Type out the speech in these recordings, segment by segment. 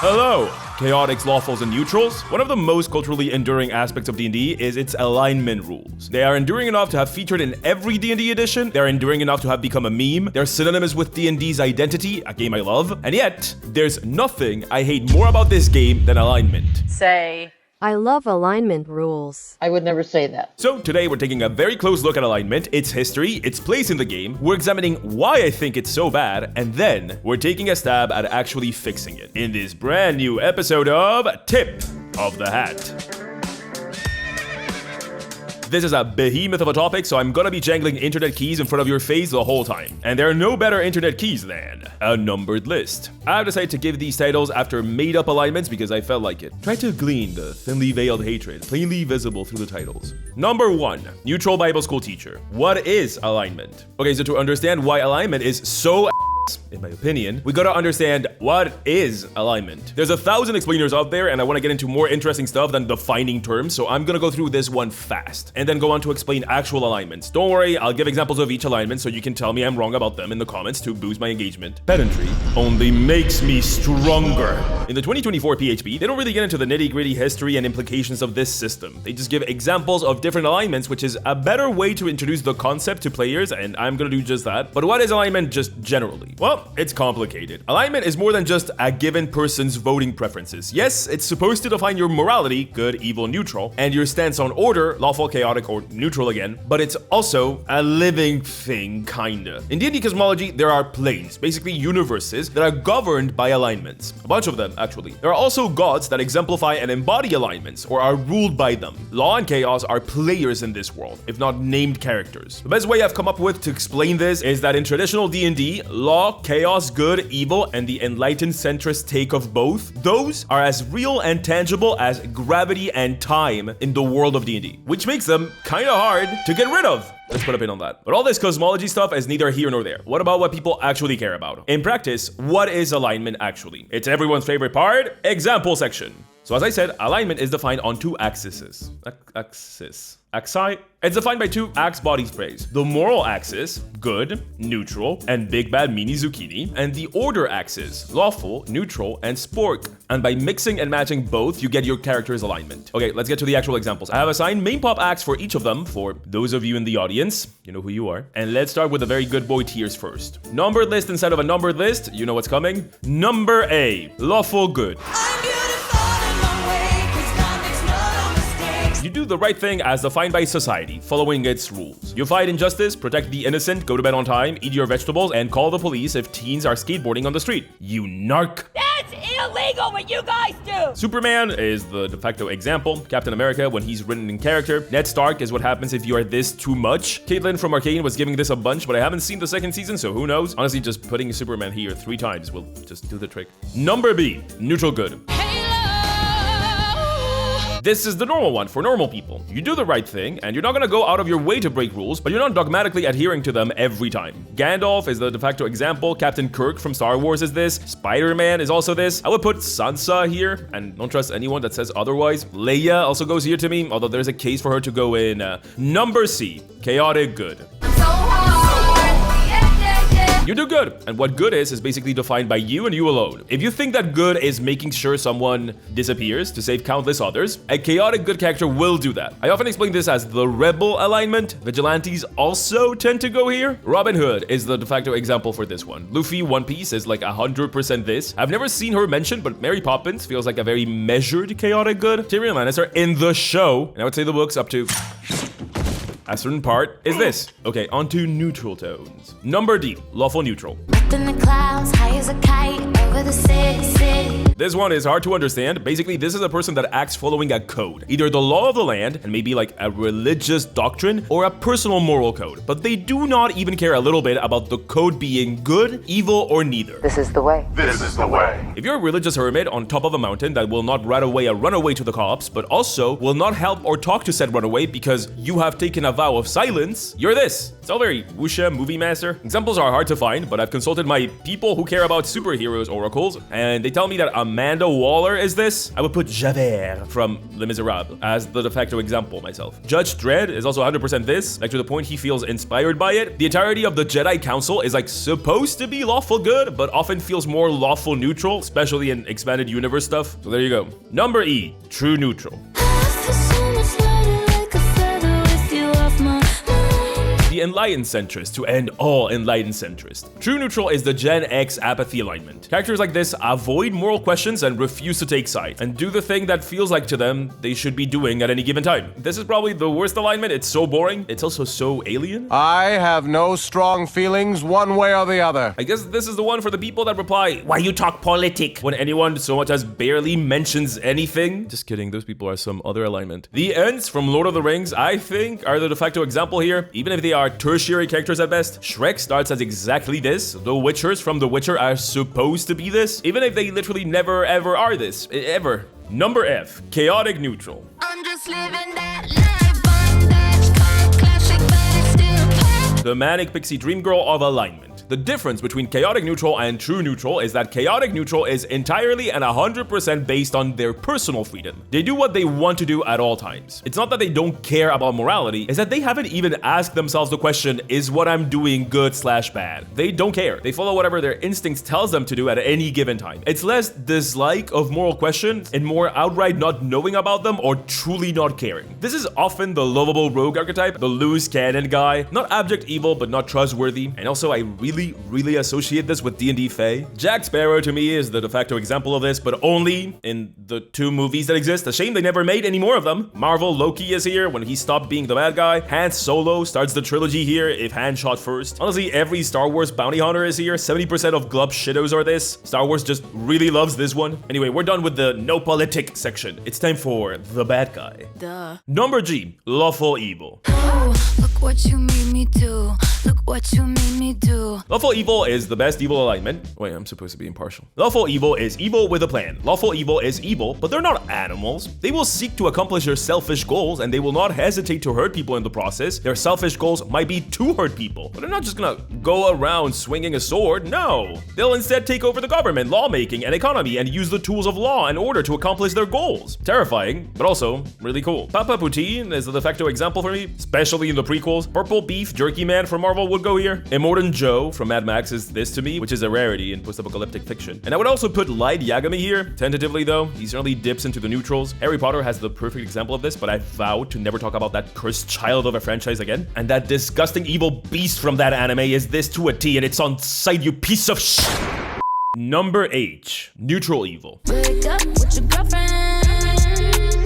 Hello, chaotics, lawfuls, and neutrals. One of the most culturally enduring aspects of D&D is its alignment rules. They are enduring enough to have featured in every D&D edition. They're enduring enough to have become a meme. They're synonymous with D&D's identity, a game I love. And yet, there's nothing I hate more about this game than alignment. Say, I love alignment rules. I would never say that. So today we're taking a very close look at alignment, its history, its place in the game. We're examining why I think it's so bad, and then we're taking a stab at actually fixing it in this brand new episode of Tip of the Hat. This is a behemoth of a topic, so I'm gonna be jangling internet keys in front of your face the whole time. And there are no better internet keys than a numbered list. I've decided to give these titles after made-up alignments because I felt like it. Try to glean the thinly veiled hatred plainly visible through the titles. Number 1, neutral Bible school teacher. What is alignment? Okay, so to understand why alignment is so in my opinion, we gotta understand what is alignment. There's 1,000 explainers out there, and I wanna get into more interesting stuff than defining terms, so I'm gonna go through this one fast, and then go on to explain actual alignments. Don't worry, I'll give examples of each alignment so you can tell me I'm wrong about them in the comments to boost my engagement. Pedantry only makes me stronger. In the 2024 PHP, they don't really get into the nitty-gritty history and implications of this system. They just give examples of different alignments, which is a better way to introduce the concept to players, and I'm gonna do just that. But what is alignment just generally? Well, it's complicated. Alignment is more than just a given person's voting preferences. Yes, it's supposed to define your morality, good, evil, neutral, and your stance on order, lawful, chaotic, or neutral again, but it's also a living thing, kinda. In D&D cosmology, there are planes, basically universes, that are governed by alignments. A bunch of them, actually. There are also gods that exemplify and embody alignments, or are ruled by them. Law and chaos are players in this world, if not named characters. The best way I've come up with to explain this is that in traditional D&D, law, chaos, good, evil, and the enlightened centrist take of both, those are as real and tangible as gravity and time in the world of D&D, which makes them kinda hard to get rid of. Let's put a pin on that. But all this cosmology stuff is neither here nor there. What about what people actually care about? In practice, what is alignment actually? It's everyone's favorite part, example section. So as I said, alignment is defined on two axes. Axi? It's defined by two axe body sprays. The moral axis, good, neutral, and big bad meanie zucchini, and the order axis, lawful, neutral, and spork. And by mixing and matching both, you get your character's alignment. Okay, let's get to the actual examples. I have assigned main pop axe for each of them, for those of you in the audience, you know who you are. And let's start with the very good boy tiers first. Numbered list instead of a numbered list, you know what's coming. Number A, lawful good. You do the right thing as defined by society, following its rules. You fight injustice, protect the innocent, go to bed on time, eat your vegetables, and call the police if teens are skateboarding on the street. You narc. that's illegal what you guys do! Superman is the de facto example. Captain America when he's written in character. Ned Stark is what happens if you are this too much. Caitlyn from Arcane was giving this a bunch, but I haven't seen the second season, so who knows? Honestly, just putting Superman here 3 times will just do the trick. Number B, neutral good. This is the normal one for normal people. You do the right thing, and you're not gonna go out of your way to break rules, but you're not dogmatically adhering to them every time. Gandalf is the de facto example. Captain Kirk from Star Wars is this. Spider-Man is also this. I would put Sansa here, and don't trust anyone that says otherwise. Leia also goes here to me, although there's a case for her to go in. Number C, chaotic good. You do good, and what good is basically defined by you and you alone. If you think that good is making sure someone disappears to save countless others, a chaotic good character will do that. I often explain this as the rebel alignment. Vigilantes also tend to go here. Robin Hood is the de facto example for this one. Luffy, One Piece is like 100% this. I've never seen her mentioned, but Mary Poppins feels like a very measured chaotic good. Tyrion Lannister in the show, and I would say the books up to a certain part is this. Okay, onto neutral tones. Number D, lawful neutral. In the clouds, high as a kite over the city. This one is hard to understand. Basically, this is a person that acts following a code, either the law of the land and maybe like a religious doctrine or a personal moral code. But they do not even care a little bit about the code being good, evil, or neither. This is the way. This is the way. If you're a religious hermit on top of a mountain that will not rat away a runaway to the cops, but also will not help or talk to said runaway because you have taken a vow of silence, you're this. It's all very wuxia movie master. Examples are hard to find, but I've consulted my people who care about superheroes oracles, and they tell me that a Amanda Waller is this, I would put Javert from Les Miserables as the de facto example myself. Judge Dredd is also 100% this, like to the point he feels inspired by it. The entirety of the Jedi Council is like supposed to be lawful good, but often feels more lawful neutral, especially in expanded universe stuff. So there you go. Number E, true neutral. The enlightened centrist to end all enlightened centrist. True neutral is the Gen X apathy alignment. Characters like this avoid moral questions and refuse to take sides, and do the thing that feels like to them they should be doing at any given time. This is probably the worst alignment. It's so boring. It's also so alien. I have no strong feelings one way or the other. I guess this is the one for the people that reply, "Why you talk politic?" when anyone so much as barely mentions anything. Just kidding, those people are some other alignment. The Ents from Lord of the Rings, I think, are the de facto example here, even if they are tertiary characters at best. Shrek starts as exactly this. The Witchers from The Witcher are supposed to be this, even if they literally never ever are this, ever. Number F, chaotic neutral. I'm just living that life, bondage, car, classic, but it's still The manic pixie dream girl of alignment. The difference between chaotic neutral and true neutral is that chaotic neutral is entirely and 100% based on their personal freedom. They do what they want to do at all times. It's not that they don't care about morality, it's that they haven't even asked themselves the question, is what I'm doing good/bad? They don't care. They follow whatever their instincts tells them to do at any given time. It's less dislike of moral questions and more outright not knowing about them or truly not caring. This is often the lovable rogue archetype, the loose cannon guy, not abject evil but not trustworthy, and also I really associate this with D&D Fae. Jack Sparrow to me is the de facto example of this, but only in the 2 movies that exist. A shame they never made any more of them. Marvel Loki is here when he stopped being the bad guy. Han Solo starts the trilogy here if Han shot first. Honestly, every Star Wars bounty hunter is here. 70% of Glub Shittos are this. Star Wars just really loves this one. Anyway, we're done with the no politic section. It's time for the bad guy. Duh. Number G, lawful evil. Oh, look what you made me do. Look what you made me do. Lawful evil is the best evil alignment. Wait, I'm supposed to be impartial. Lawful evil is evil with a plan. Lawful evil is evil, but they're not animals. They will seek to accomplish their selfish goals, and they will not hesitate to hurt people in the process. Their selfish goals might be to hurt people, but they're not just gonna go around swinging a sword. No. They'll instead take over the government, lawmaking, and economy, and use the tools of law in order to accomplish their goals. Terrifying, but also really cool. Papa Poutine is the de facto example for me, especially in the prequels. Purple Beef Jerky Man from Marvel would go here. Immortan Joe from Mad Max is this to me, which is a rarity in post-apocalyptic fiction. And I would also put Light Yagami here, tentatively though. He certainly dips into the neutrals. Harry Potter has the perfect example of this, but I vow to never talk about that cursed child of a franchise again. And that disgusting evil beast from that anime is this to a T, and it's on site, you piece of sh. Number H, neutral evil. Wake up with your girlfriend.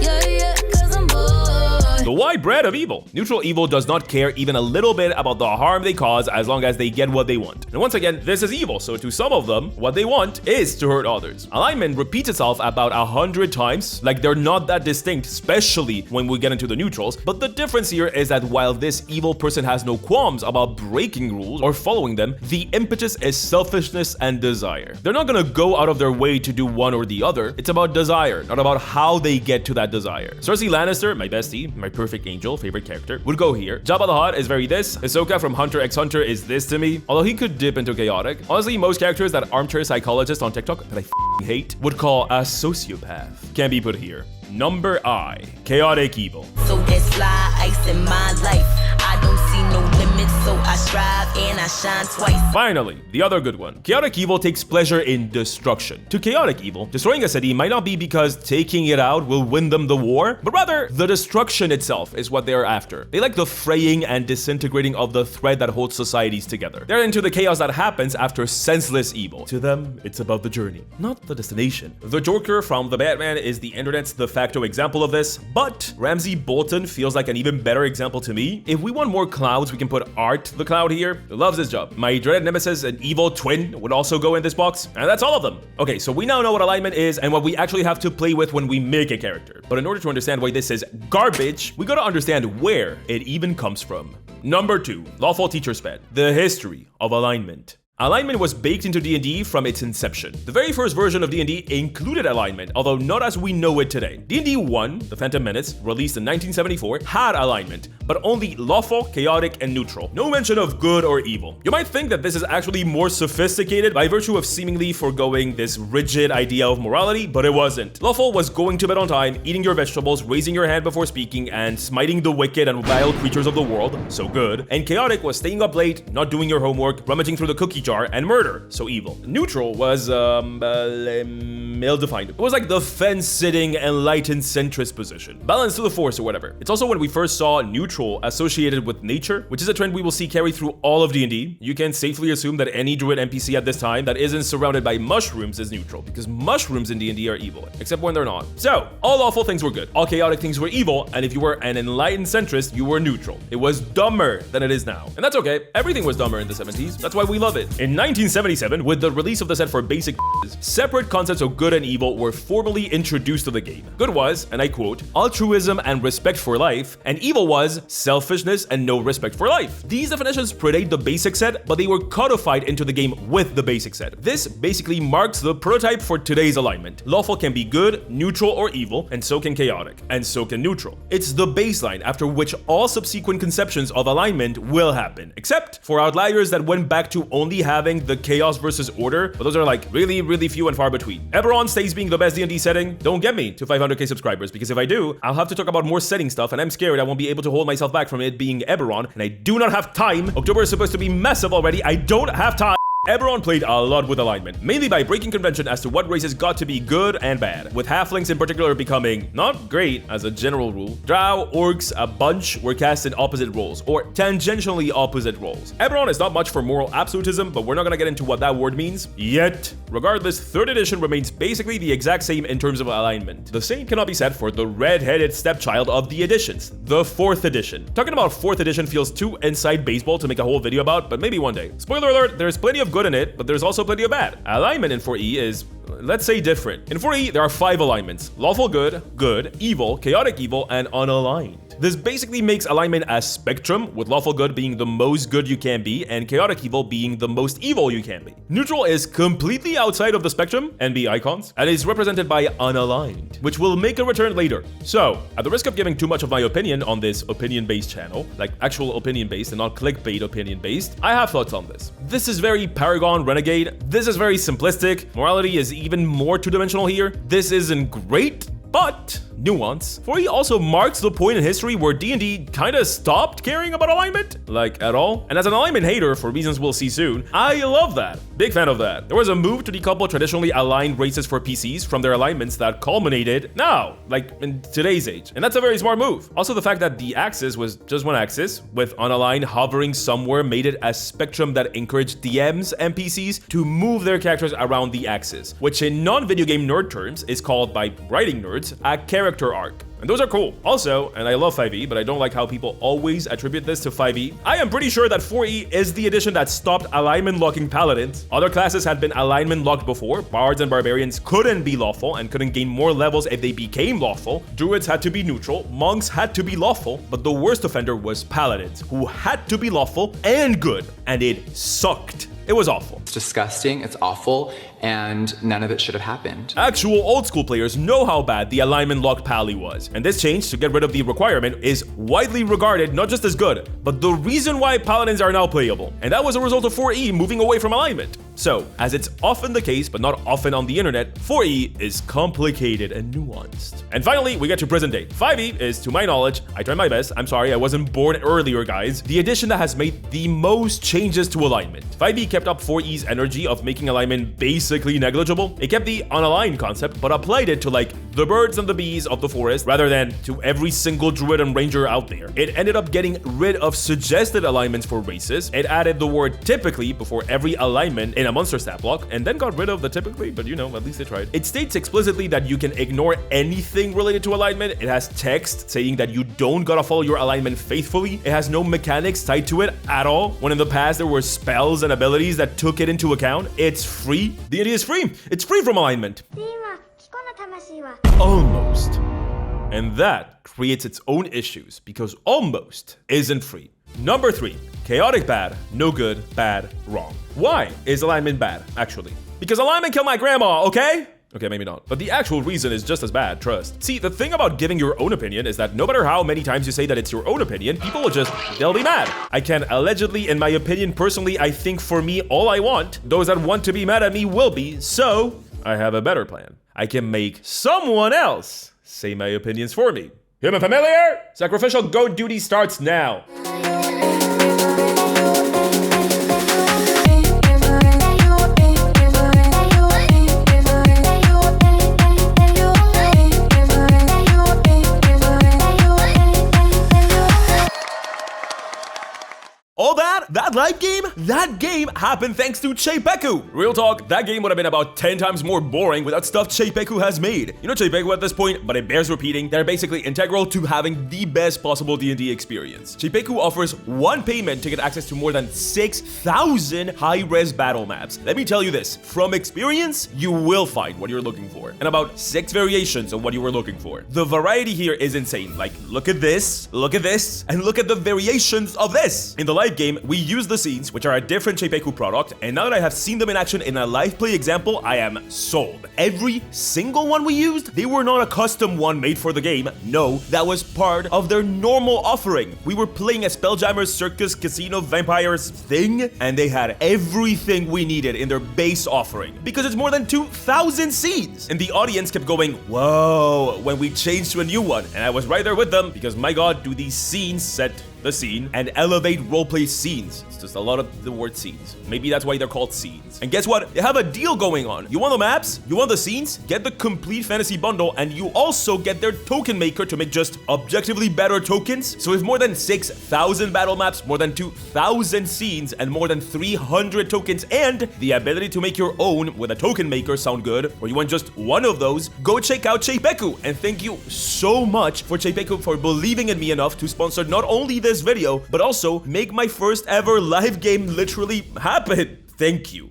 Yeah, 'cause I'm bored. The white bread of evil. Neutral evil does not care even a little bit about the harm they cause as long as they get what they want. And once again, this is evil, so to some of them, what they want is to hurt others. Alignment repeats itself about 100 times, like they're not that distinct, especially when we get into the neutrals, but the difference here is that while this evil person has no qualms about breaking rules or following them, the impetus is selfishness and desire. They're not gonna go out of their way to do one or the other. It's about desire, not about how they get to that desire. Cersei Lannister, my bestie, my perfect angel, favorite character, would go here. Jabba the Hutt is very this. Ahsoka from Hunter x Hunter is this to me, although he could dip into chaotic. Honestly, most characters that armchair psychologists on TikTok, that I hate, would call a sociopath, can be put here. Number I, chaotic evil. So that's fly ice in my life. I don't see no limits, so I strive and I shine twice. Finally, the other good one. Chaotic evil takes pleasure in destruction. To chaotic evil, destroying a city might not be because taking it out will win them the war, but rather the destruction itself is what they're after. They like the fraying and disintegrating of the thread that holds societies together. They're into the chaos that happens after senseless evil. To them, it's about the journey, not the destination. The Joker from The Batman is the internet's de facto example of this, but Ramsey Bolton feels like an even better example to me. If we want more clouds, we can put Art the Cloud here. He loves his job. My dreaded nemesis, an evil twin, would also go in this box, and that's all of them. Okay, so we now know what alignment is and what we actually have to play with when we make a character. But in order to understand why this is garbage, we gotta understand where it even comes from. Number 2, lawful teacher sped. The history of alignment. Alignment was baked into D&D from its inception. The very first version of D&D included alignment, although not as we know it today. D&D 1, The Phantom Menace, released in 1974, had alignment, but only lawful, chaotic, and neutral. No mention of good or evil. You might think that this is actually more sophisticated by virtue of seemingly foregoing this rigid idea of morality, but it wasn't. Lawful was going to bed on time, eating your vegetables, raising your hand before speaking, and smiting the wicked and vile creatures of the world, so good. And chaotic was staying up late, not doing your homework, rummaging through the cookie jar, and murder, so evil. Neutral was, ill-defined. It was like the fence-sitting, enlightened centrist position. Balance to the force or whatever. It's also when we first saw neutral associated with nature, which is a trend we will see carry through all of D&D. You can safely assume that any druid NPC at this time that isn't surrounded by mushrooms is neutral, because mushrooms in D&D are evil, except when they're not. So, all lawful things were good, all chaotic things were evil, and if you were an enlightened centrist, you were neutral. It was dumber than it is now. And that's okay, everything was dumber in the 70s, that's why we love it. In 1977, with the release of the set for basic separate concepts of good and evil were formally introduced to the game. Good was, and I quote, altruism and respect for life, and evil was selfishness and no respect for life. These definitions predate the basic set, but they were codified into the game with the basic set. This basically marks the prototype for today's alignment. Lawful can be good, neutral, or evil, and so can chaotic, and so can neutral. It's the baseline after which all subsequent conceptions of alignment will happen, except for outliers that went back to only having the chaos versus order, but those are like really few and far between. Eberron stays being the best D&D setting. Don't get me to 500k subscribers, because if I do, I'll have to talk about more setting stuff, and I'm scared I won't be able to hold myself back from it being Eberron, and I do not have time. October is supposed to be massive already. I don't have time. Eberron played a lot with alignment, mainly by breaking convention as to what races got to be good and bad, with halflings in particular becoming not great as a general rule. Drow, orcs, a bunch were cast in opposite roles, or tangentially opposite roles. Eberron is not much for moral absolutism, but we're not gonna get into what that word means yet. Regardless, 3rd edition remains basically the exact same in terms of alignment. The same cannot be said for the red-headed stepchild of the editions, the 4th edition. Talking about 4th edition feels too inside baseball to make a whole video about, but maybe one day. Spoiler alert, there's plenty of good in it, but there's also plenty of bad. Alignment in 4E is, let's say, different. In 4E, there are 5 alignments: lawful good, good, evil, chaotic evil, and unaligned. This basically makes alignment a spectrum, with lawful good being the most good you can be, and chaotic evil being the most evil you can be. Neutral is completely outside of the spectrum, NB icons, and is represented by unaligned, which will make a return later. So, at the risk of giving too much of my opinion on this opinion-based channel, like actual opinion-based and not clickbait opinion-based, I have thoughts on this. This is very Paragon Renegade. This is very simplistic. Morality is even more two-dimensional here. This isn't great, but nuance. 4E also marks the point in history where D&D kinda stopped caring about alignment, like at all. And as an alignment hater, for reasons we'll see soon, I love that. Big fan of that. There was a move to decouple traditionally aligned races for PCs from their alignments that culminated now, like in today's age. And that's a very smart move. Also, the fact that the axis was just one axis, with unaligned hovering somewhere, made it a spectrum that encouraged DMs and PCs to move their characters around the axis, which in non-video game nerd terms is called by writing nerds a character arc. And those are cool. Also, and I love 5e, but I don't like how people always attribute this to 5e, I am pretty sure that 4e is the edition that stopped alignment locking paladins. Other classes had been alignment locked before. Bards and barbarians couldn't be lawful and couldn't gain more levels if they became lawful. Druids had to be neutral. Monks had to be lawful. But the worst offender was paladins, who had to be lawful and good. And it sucked. It was awful. It's disgusting, it's awful, and none of it should have happened. Actual old school players know how bad the alignment locked pally was, and this change to get rid of the requirement is widely regarded not just as good, but the reason why paladins are now playable. And that was a result of 4E moving away from alignment. So, as it's often the case, but not often on the internet, 4E is complicated and nuanced. And finally, we get to present day. 5E is, to my knowledge, I tried my best, I'm sorry I wasn't born earlier guys, the edition that has made the most changes to alignment. 5E kept up 4E's energy of making alignment basically negligible. It kept the unaligned concept, but applied it to like the birds and the bees of the forest rather than to every single druid and ranger out there. It ended up getting rid of suggested alignments for races. It added the word typically before every alignment in a monster stat block, and then got rid of the typically, but you know, at least they tried. It states explicitly that you can ignore anything related to alignment. It has text saying that you don't gotta follow your alignment faithfully. It has no mechanics tied to it at all, when in the past there were spells and abilities that took it into account. It's free. D&D is free. It's free from alignment. Almost. And that creates its own issues, because almost isn't free. Number 3. chaotic bad, no good, bad, wrong. Why is alignment bad, actually? Because alignment killed my grandma, okay? Okay, maybe not. But the actual reason is just as bad, trust. See, the thing about giving your own opinion is that no matter how many times you say that it's your own opinion, people will they'll be mad. I can allegedly, in my opinion, personally, I think for me, all I want, those that want to be mad at me will be, so I have a better plan. I can make someone else say my opinions for me. Human familiar? Sacrificial goat duty starts now. All that live game happened thanks to Czepeku. Real talk, that game would have been about 10 times more boring without stuff Czepeku has made. You know Czepeku at this point, but it bears repeating, they're basically integral to having the best possible D&D experience. Czepeku offers one payment to get access to more than 6,000 high-res battle maps. Let me tell you this, from experience, you will find what you're looking for, and about 6 variations of what you were looking for. The variety here is insane. Like, look at this, and look at the variations of this. In the live game, we use the scenes, which are a different Czepeku product, and now that I have seen them in action in a live play example, I am sold. Every single one we used, they were not a custom one made for the game. No, that was part of their normal offering. We were playing a Spelljammers Circus Casino Vampires thing, and they had everything we needed in their base offering, because it's more than 2,000 scenes. And the audience kept going, whoa, when we changed to a new one, and I was right there with them, because my god, do these scenes set the scene and elevate roleplay scenes. It's just a lot of the word scenes. Maybe that's why they're called scenes. And guess what? They have a deal going on. You want the maps? You want the scenes? Get the complete fantasy bundle, and you also get their token maker to make just objectively better tokens. So with more than 6,000 battle maps, more than 2,000 scenes, and more than 300 tokens, and the ability to make your own with a token maker sound good, or you want just one of those, go check out Czepeku. And thank you so much for Czepeku for believing in me enough to sponsor not only this video, but also make my first ever live game literally happen. Thank you.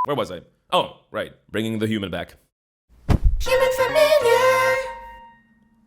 Where was I? Oh, right. Bringing the human back. Human familiar.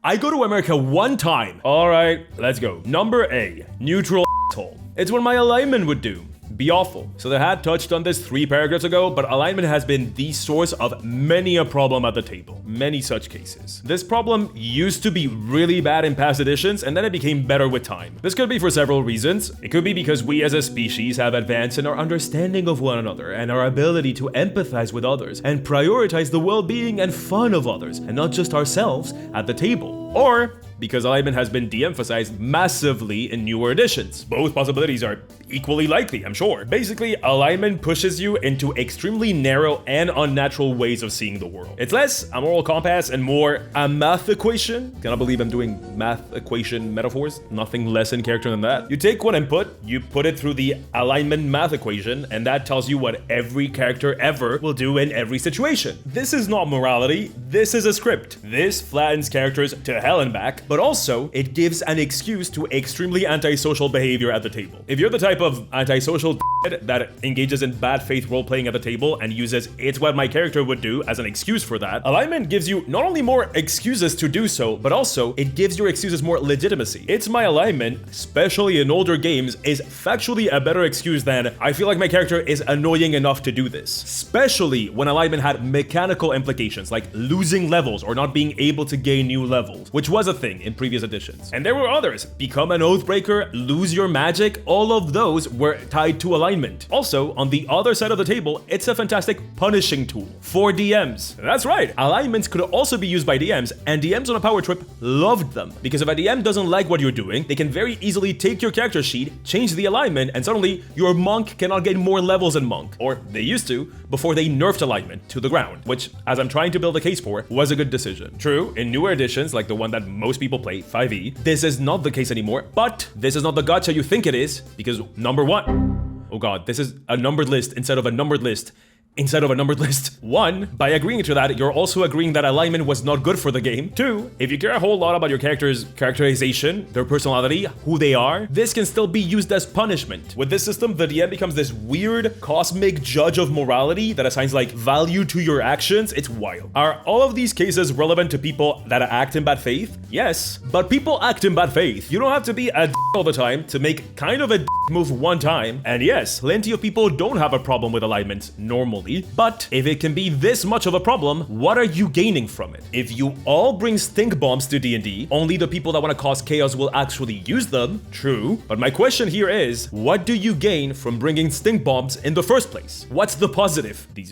I go to America one time. All right, let's go. Number A, neutral asshole. It's what my alignment would do. Be awful. So the hat touched on this 3 paragraphs ago, but alignment has been the source of many a problem at the table. Many such cases. This problem used to be really bad in past editions, and then it became better with time. This could be for several reasons. It could be because we as a species have advanced in our understanding of one another and our ability to empathize with others and prioritize the well-being and fun of others, and not just ourselves at the table. Or because alignment has been de-emphasized massively in newer editions. Both possibilities are equally likely, I'm sure. Basically, alignment pushes you into extremely narrow and unnatural ways of seeing the world. It's less a moral compass and more a math equation. Cannot believe I'm doing math equation metaphors. Nothing less in character than that. You take one input, you put it through the alignment math equation, and that tells you what every character ever will do in every situation. This is not morality, this is a script. This flattens characters to hell and back, but also it gives an excuse to extremely antisocial behavior at the table. If you're the type of antisocial that engages in bad faith role-playing at the table and uses "it's what my character would do" as an excuse for that, alignment gives you not only more excuses to do so, but also it gives your excuses more legitimacy. It's my alignment, especially in older games, is factually a better excuse than "I feel like my character is annoying enough to do this." Especially when alignment had mechanical implications like losing levels or not being able to gain new levels, which was a thing in previous editions. And there were others. Become an Oathbreaker, lose your magic, all of those were tied to alignment. Also, on the other side of the table, it's a fantastic punishing tool for DMs. That's right, alignments could also be used by DMs, and DMs on a power trip loved them. Because if a DM doesn't like what you're doing, they can very easily take your character sheet, change the alignment, and suddenly your monk cannot get more levels in monk. Or they used to, before they nerfed alignment to the ground, which, as I'm trying to build a case for, was a good decision. True, in newer editions, like the one that most people play, 5e, this is not the case anymore, but this is not the gotcha you think it is, because number 1, oh god, this is a numbered list instead of a numbered list, instead of a numbered list. 1, by agreeing to that, you're also agreeing that alignment was not good for the game. 2, if you care a whole lot about your character's characterization, their personality, who they are, this can still be used as punishment. With this system, the DM becomes this weird cosmic judge of morality that assigns like value to your actions. It's wild. Are all of these cases relevant to people that act in bad faith? Yes, but people act in bad faith. You don't have to be a all the time to make kind of a move one time. And yes, plenty of people don't have a problem with alignment normally, but if it can be this much of a problem, what are you gaining from it? If you all bring stink bombs to D&D, only the people that want to cause chaos will actually use them. True, but my question here is, what do you gain from bringing stink bombs in the first place? What's the positive? These...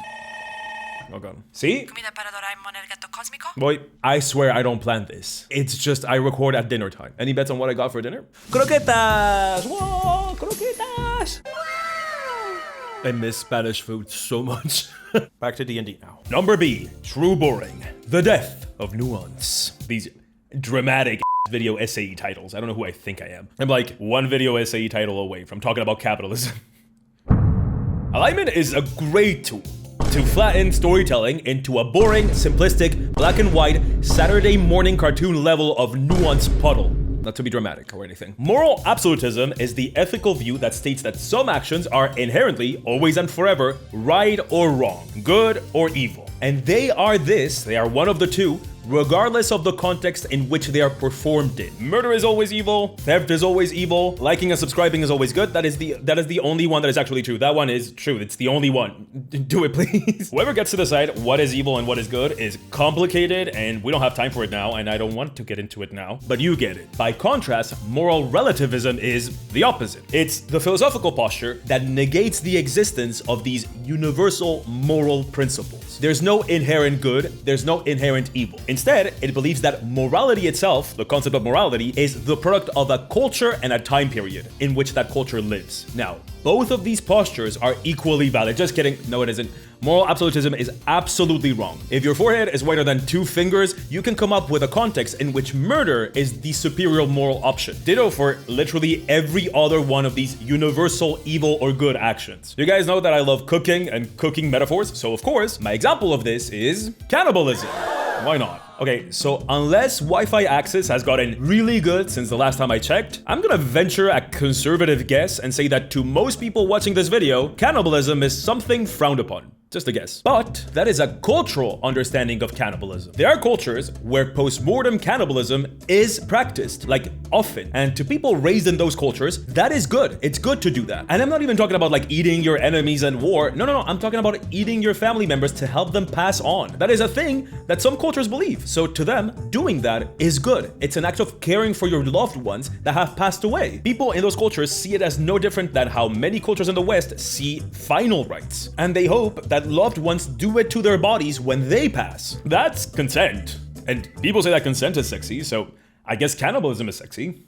Oh god. See? Comida para Doraemon el gato cósmico? Boy, I swear I don't plan this. It's just I record at dinner time. Any bets on what I got for dinner? Croquetas! Whoa! Croquetas! I miss Spanish food so much. Back to D&D now. Number B, true boring. The death of nuance. These dramatic video essay titles. I don't know who I think I am. I'm like one video essay title away from talking about capitalism. Alignment is a great tool to flatten storytelling into a boring, simplistic, black and white, Saturday morning cartoon level of nuance puddle. Not to be dramatic or anything. Moral absolutism is the ethical view that states that some actions are inherently, always and forever, right or wrong, good or evil. And they are one of the two, regardless of the context in which they are performed in. Murder is always evil, theft is always evil, liking and subscribing is always good. That is the only one that is actually true. That one is true. It's the only one. Do it, please. Whoever gets to decide what is evil and what is good is complicated, and we don't have time for it now, and I don't want to get into it now, but you get it. By contrast, moral relativism is the opposite. It's the philosophical posture that negates the existence of these universal moral principles. There's no inherent good, there's no inherent evil. Instead, it believes that morality itself, the concept of morality, is the product of a culture and a time period in which that culture lives. Now, both of these postures are equally valid. Just kidding. No, it isn't. Moral absolutism is absolutely wrong. If your forehead is whiter than 2 fingers, you can come up with a context in which murder is the superior moral option. Ditto for literally every other one of these universal evil or good actions. You guys know that I love cooking and cooking metaphors, so of course, my example of this is cannibalism. Why not? Okay, so unless Wi-Fi access has gotten really good since the last time I checked, I'm gonna venture a conservative guess and say that to most people watching this video, cannibalism is something frowned upon. Just a guess. But that is a cultural understanding of cannibalism. There are cultures where post-mortem cannibalism is practiced, like often. And to people raised in those cultures, that is good. It's good to do that. And I'm not even talking about like eating your enemies in war. No. I'm talking about eating your family members to help them pass on. That is a thing that some cultures believe. So to them, doing that is good. It's an act of caring for your loved ones that have passed away. People in those cultures see it as no different than how many cultures in the West see final rites. And they hope that loved ones do it to their bodies when they pass. That's consent. And people say that consent is sexy, so I guess cannibalism is sexy.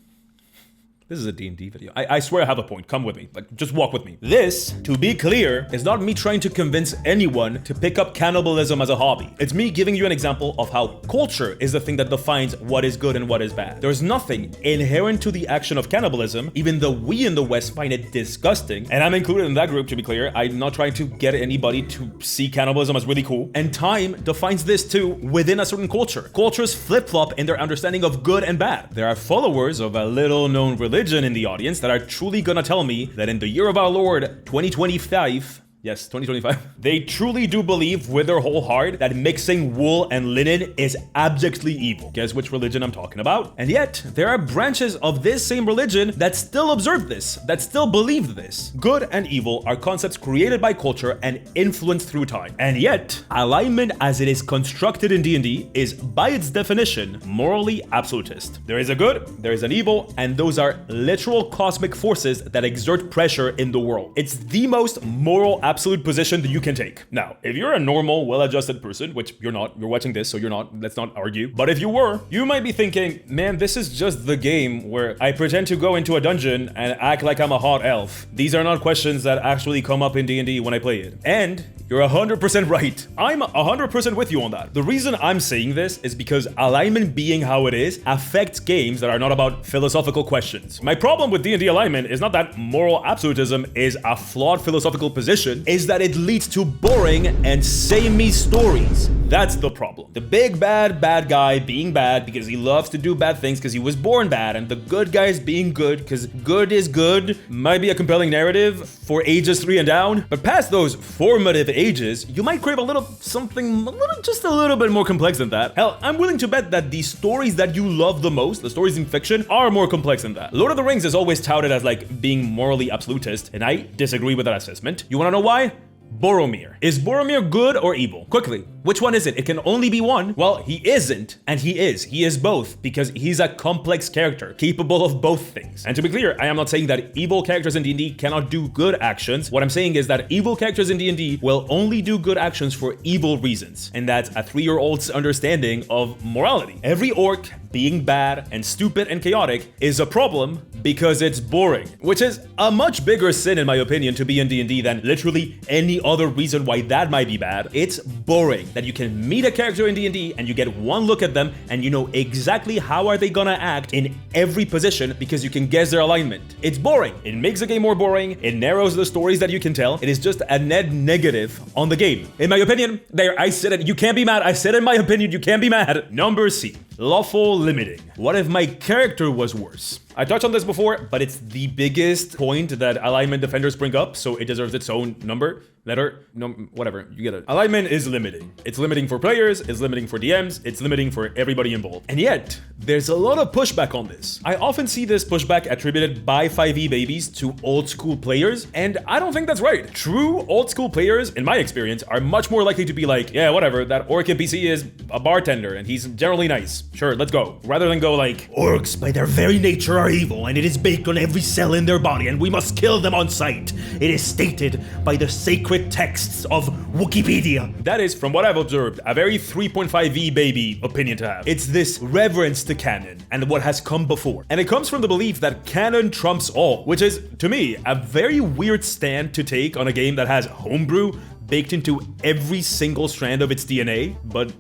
This is a D&D video. I swear I have a point. Come with me. Like, just walk with me. This, to be clear, is not me trying to convince anyone to pick up cannibalism as a hobby. It's me giving you an example of how culture is the thing that defines what is good and what is bad. There's nothing inherent to the action of cannibalism, even though we in the West find it disgusting. And I'm included in that group, to be clear. I'm not trying to get anybody to see cannibalism as really cool. And time defines this too within a certain culture. Cultures flip-flop in their understanding of good and bad. There are followers of a little-known religion in the audience that are truly gonna tell me that in the year of our Lord 2025, yes, 2025, they truly do believe with their whole heart that mixing wool and linen is abjectly evil. Guess which religion I'm talking about? And yet, there are branches of this same religion that still observe this, that still believe this. Good and evil are concepts created by culture and influenced through time. And yet, alignment as it is constructed in D&D is, by its definition, morally absolutist. There is a good, there is an evil, and those are literal cosmic forces that exert pressure in the world. It's the most moral absolute position that you can take. Now, if you're a normal, well-adjusted person, which you're not, you're watching this, so you're not, let's not argue. But if you were, you might be thinking, man, this is just the game where I pretend to go into a dungeon and act like I'm a hot elf. These are not questions that actually come up in D&D when I play it. And you're 100% right. I'm 100% with you on that. The reason I'm saying this is because alignment being how it is affects games that are not about philosophical questions. My problem with D&D alignment is not that moral absolutism is a flawed philosophical position. solution is that it leads to boring and samey stories. That's the problem. The big bad guy being bad because he loves to do bad things because he was born bad, and the good guys being good because good is good might be a compelling narrative for ages 3 and down. But past those formative ages, you might crave a little something just a little bit more complex than that. Hell, I'm willing to bet that the stories that you love the most, the stories in fiction, are more complex than that. Lord of the Rings is always touted as like being morally absolutist, and I disagree with that assessment. You wanna know why? Boromir. Is Boromir good or evil? Quickly, which one is it? It can only be one. Well, he isn't, and he is. He is both, because he's a complex character, capable of both things. And to be clear, I am not saying that evil characters in D&D cannot do good actions. What I'm saying is that evil characters in D&D will only do good actions for evil reasons, and that's a 3-year-old's understanding of morality. Every orc being bad and stupid and chaotic is a problem because it's boring, which is a much bigger sin in my opinion to be in D&D than literally any other reason why that might be bad. It's boring that you can meet a character in D&D and you get one look at them and you know exactly how are they gonna act in every position because you can guess their alignment. It's boring. It makes the game more boring. It narrows the stories that you can tell. It is just a net negative on the game. In my opinion, there, I said it, you can't be mad. I said in my opinion, you can't be mad. Number C, lawful limiting. What if my character was worse? I touched on this before, but it's the biggest point that alignment defenders bring up, so it deserves its own number, letter, no, whatever, you get it. Alignment is limiting. It's limiting for players, it's limiting for DMs, it's limiting for everybody involved. And yet, there's a lot of pushback on this. I often see this pushback attributed by 5e babies to old school players, and I don't think that's right. True old school players, in my experience, are much more likely to be like, yeah, whatever, that orc NPC is a bartender, and he's generally nice. Sure, let's go. Rather than go like, orcs by their very nature are evil, and it is baked on every cell in their body, and we must kill them on sight. It is stated by the sacred texts of Wikipedia. That is, from what I've observed, a very 3.5e baby opinion to have. It's this reverence to canon and what has come before. And it comes from the belief that canon trumps all, which is, to me, a very weird stand to take on a game that has homebrew baked into every single strand of its DNA, but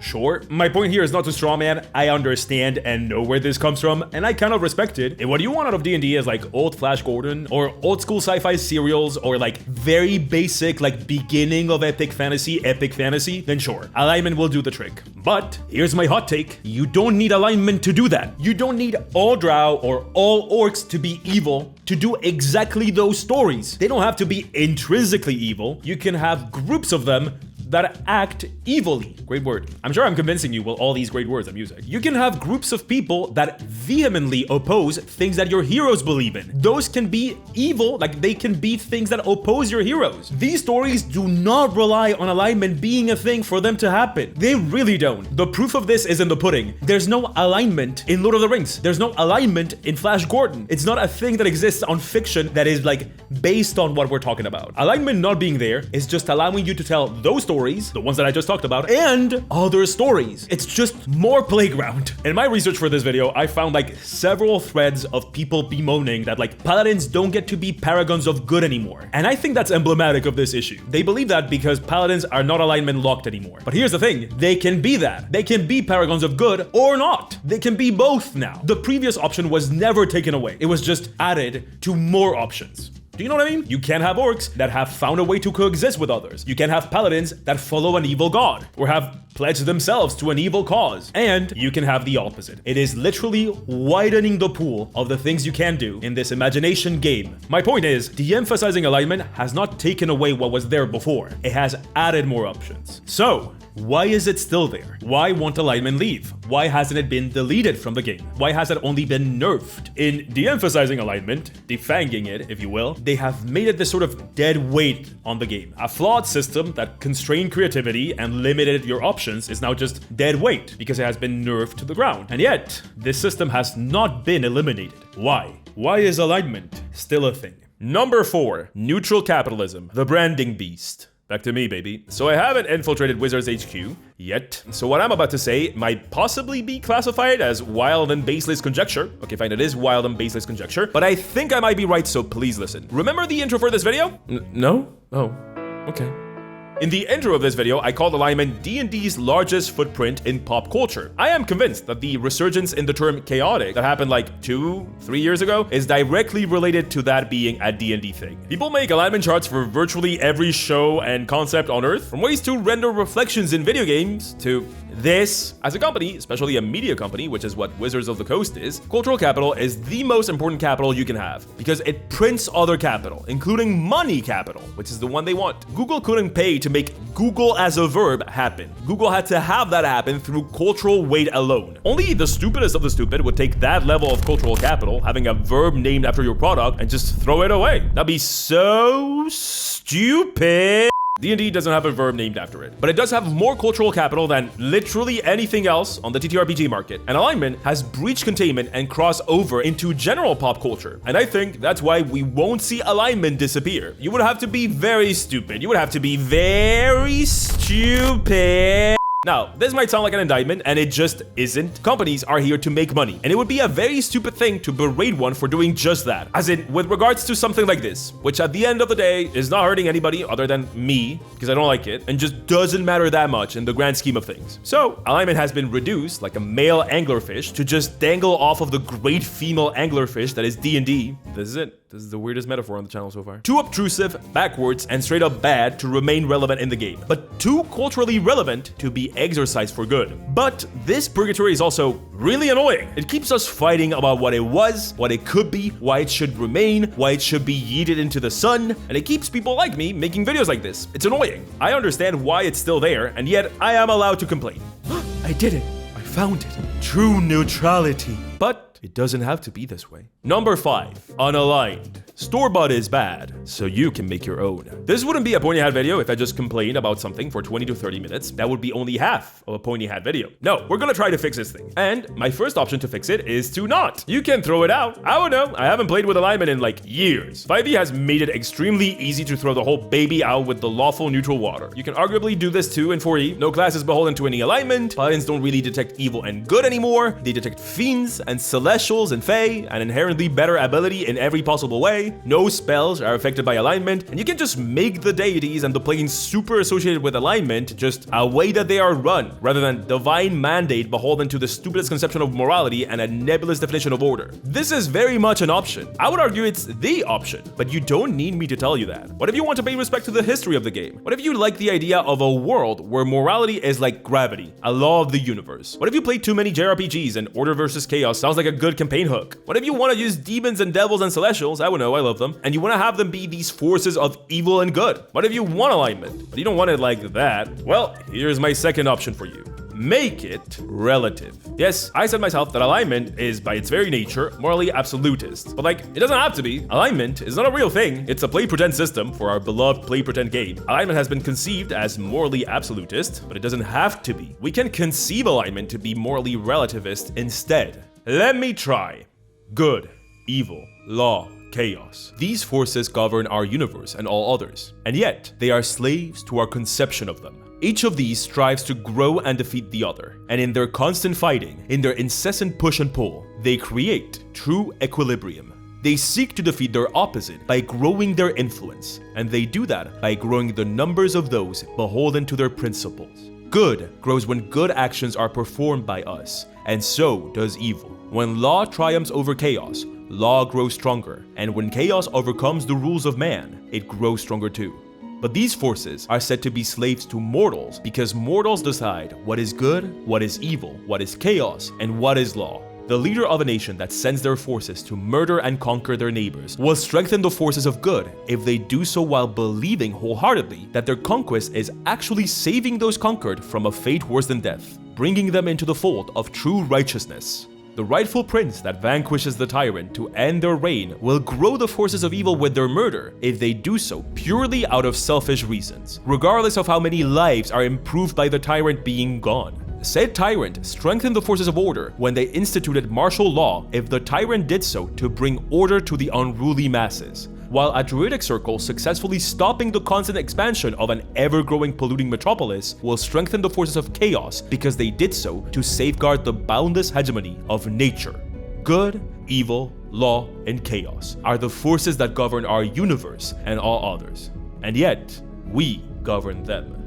sure. My point here is not to straw man. I understand and know where this comes from, and I kind of respect it. And what you want out of D&D is like old Flash Gordon or old school sci-fi serials or like very basic like beginning of epic fantasy, then sure, alignment will do the trick. But here's my hot take. You don't need alignment to do that. You don't need all drow or all orcs to be evil to do exactly those stories. They don't have to be intrinsically evil. You can have groups of them that act evilly. Great word. I'm sure I'm convincing you with all these great words I'm using. You can have groups of people that vehemently oppose things that your heroes believe in. Those can be evil, like they can be things that oppose your heroes. These stories do not rely on alignment being a thing for them to happen. They really don't. The proof of this is in the pudding. There's no alignment in Lord of the Rings. There's no alignment in Flash Gordon. It's not a thing that exists on fiction that is like based on what we're talking about. Alignment not being there is just allowing you to tell those stories, the ones that I just talked about, and other stories. It's just more playground. In my research for this video, I found like several threads of people bemoaning that like paladins don't get to be paragons of good anymore. And I think that's emblematic of this issue. They believe that because paladins are not alignment locked anymore. But here's the thing, they can be that. They can be paragons of good or not. They can be both now. The previous option was never taken away. It was just added to more options. Do you know what I mean? You can have orcs that have found a way to coexist with others. You can have paladins that follow an evil god or have pledged themselves to an evil cause. And you can have the opposite. It is literally widening the pool of the things you can do in this imagination game. My point is, de-emphasizing alignment has not taken away what was there before. It has added more options. So, why is it still there? Why won't alignment leave? Why hasn't it been deleted from the game? Why has it only been nerfed? In de-emphasizing alignment, defanging it, if you will, they have made it this sort of dead weight on the game. A flawed system that constrained creativity and limited your options is now just dead weight because it has been nerfed to the ground. And yet, this system has not been eliminated. Why? Why is alignment still a thing? Number 4, neutral capitalism, the branding beast. Back to me, baby. So I haven't infiltrated Wizards HQ yet. So what I'm about to say might possibly be classified as wild and baseless conjecture. Okay, fine, it is wild and baseless conjecture, but I think I might be right, so please listen. Remember the intro for this video? No? Oh, okay. In the intro of this video, I called alignment D&D's largest footprint in pop culture. I am convinced that the resurgence in the term chaotic that happened like 2-3 years ago is directly related to that being a D&D thing. People make alignment charts for virtually every show and concept on Earth, from ways to render reflections in video games to this. As a company, especially a media company, which is what Wizards of the Coast is, cultural capital is the most important capital you can have because it prints other capital, including money capital, which is the one they want. Google couldn't pay to make Google as a verb happen. Google had to have that happen through cultural weight alone. Only the stupidest of the stupid would take that level of cultural capital, having a verb named after your product, and just throw it away. That'd be so stupid. D&D doesn't have a verb named after it, but it does have more cultural capital than literally anything else on the TTRPG market. And alignment has breach containment and cross over into general pop culture. And I think that's why we won't see alignment disappear. You would have to be very stupid. You would have to be very stupid. Now, this might sound like an indictment, and it just isn't. Companies are here to make money, and it would be a very stupid thing to berate one for doing just that. As in, with regards to something like this, which at the end of the day is not hurting anybody other than me, because I don't like it, and just doesn't matter that much in the grand scheme of things. So, alignment has been reduced, like a male anglerfish, to just dangle off of the great female anglerfish that is D&D. This is it. This is the weirdest metaphor on the channel so far. Too obtrusive, backwards, and straight up bad to remain relevant in the game, but too culturally relevant to be exercised for good. But this purgatory is also really annoying. It keeps us fighting about what it was, what it could be, why it should remain, why it should be yeeted into the sun, and it keeps people like me making videos like this. It's annoying. I understand why it's still there, and yet I am allowed to complain. I did it. I found it. True neutrality. But it doesn't have to be this way. Number 5, unaligned. Store-bought is bad, so you can make your own. This wouldn't be a Pointy Hat video if I just complained about something for 20 to 30 minutes. That would be only half of a Pointy Hat video. No, we're gonna try to fix this thing. And my first option to fix it is to not. You can throw it out. I don't know. I haven't played with alignment in like years. 5e has made it extremely easy to throw the whole baby out with the lawful neutral water. You can arguably do this too in 4e. No class is beholden to any alignment. Paladins don't really detect evil and good anymore. They detect fiends and celestials and fae, an inherently better ability in every possible way. No spells are affected by alignment, and you can just make the deities and the planes super associated with alignment just a way that they are run, rather than divine mandate beholden to the stupidest conception of morality and a nebulous definition of order. This is very much an option. I would argue it's the option, but you don't need me to tell you that. What if you want to pay respect to the history of the game? What if you like the idea of a world where morality is like gravity, a law of the universe? What if you play too many JRPGs and order versus chaos sounds like a good campaign hook? What if you want to use demons and devils and celestials? I would know, I love them. And you want to have them be these forces of evil and good. What if you want alignment, but you don't want it like that? Well, here's my second option for you. Make it relative. Yes, I said myself that alignment is by its very nature morally absolutist, but like, it doesn't have to be. Alignment is not a real thing. It's a play pretend system for our beloved play pretend game. Alignment has been conceived as morally absolutist, but it doesn't have to be. We can conceive alignment to be morally relativist instead. Let me try. Good, evil, law, chaos. These forces govern our universe and all others, and yet they are slaves to our conception of them. Each of these strives to grow and defeat the other, and in their constant fighting, in their incessant push and pull, they create true equilibrium. They seek to defeat their opposite by growing their influence, and they do that by growing the numbers of those beholden to their principles. Good grows when good actions are performed by us, and so does evil. When law triumphs over chaos, law grows stronger, and when chaos overcomes the rules of man, it grows stronger too. But these forces are said to be slaves to mortals because mortals decide what is good, what is evil, what is chaos, and what is law. The leader of a nation that sends their forces to murder and conquer their neighbors will strengthen the forces of good if they do so while believing wholeheartedly that their conquest is actually saving those conquered from a fate worse than death, bringing them into the fold of true righteousness. The rightful prince that vanquishes the tyrant to end their reign will grow the forces of evil with their murder if they do so purely out of selfish reasons, regardless of how many lives are improved by the tyrant being gone. Said tyrant strengthened the forces of order when they instituted martial law if the tyrant did so to bring order to the unruly masses, while a druidic circle successfully stopping the constant expansion of an ever-growing polluting metropolis will strengthen the forces of chaos because they did so to safeguard the boundless hegemony of nature. Good, evil, law, and chaos are the forces that govern our universe and all others. And yet, we govern them.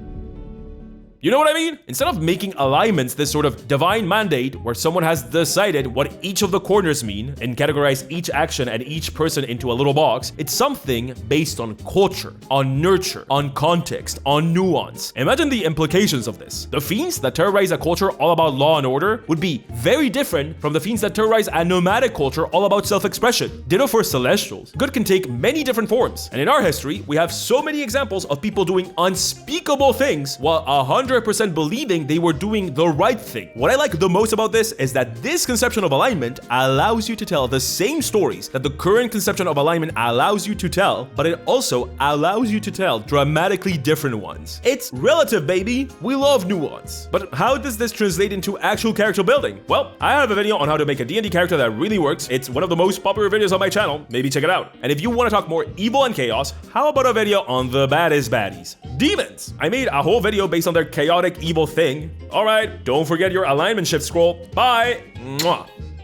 You know what I mean? Instead of making alignments this sort of divine mandate where someone has decided what each of the corners mean and categorize each action and each person into a little box, it's something based on culture, on nurture, on context, on nuance. Imagine the implications of this. The fiends that terrorize a culture all about law and order would be very different from the fiends that terrorize a nomadic culture all about self-expression. Ditto for celestials. Good can take many different forms. And in our history, we have so many examples of people doing unspeakable things while 100% believing they were doing the right thing. What I like the most about this is that this conception of alignment allows you to tell the same stories that the current conception of alignment allows you to tell, but it also allows you to tell dramatically different ones. It's relative, baby. We love nuance. But how does this translate into actual character building? Well, I have a video on how to make a D&D character that really works. It's one of the most popular videos on my channel. Maybe check it out. And if you want to talk more evil and chaos, how about a video on the baddest baddies? Demons! I made a whole video based on their chaotic evil thing. Alright, don't forget your alignment shift scroll. Bye! Mwah.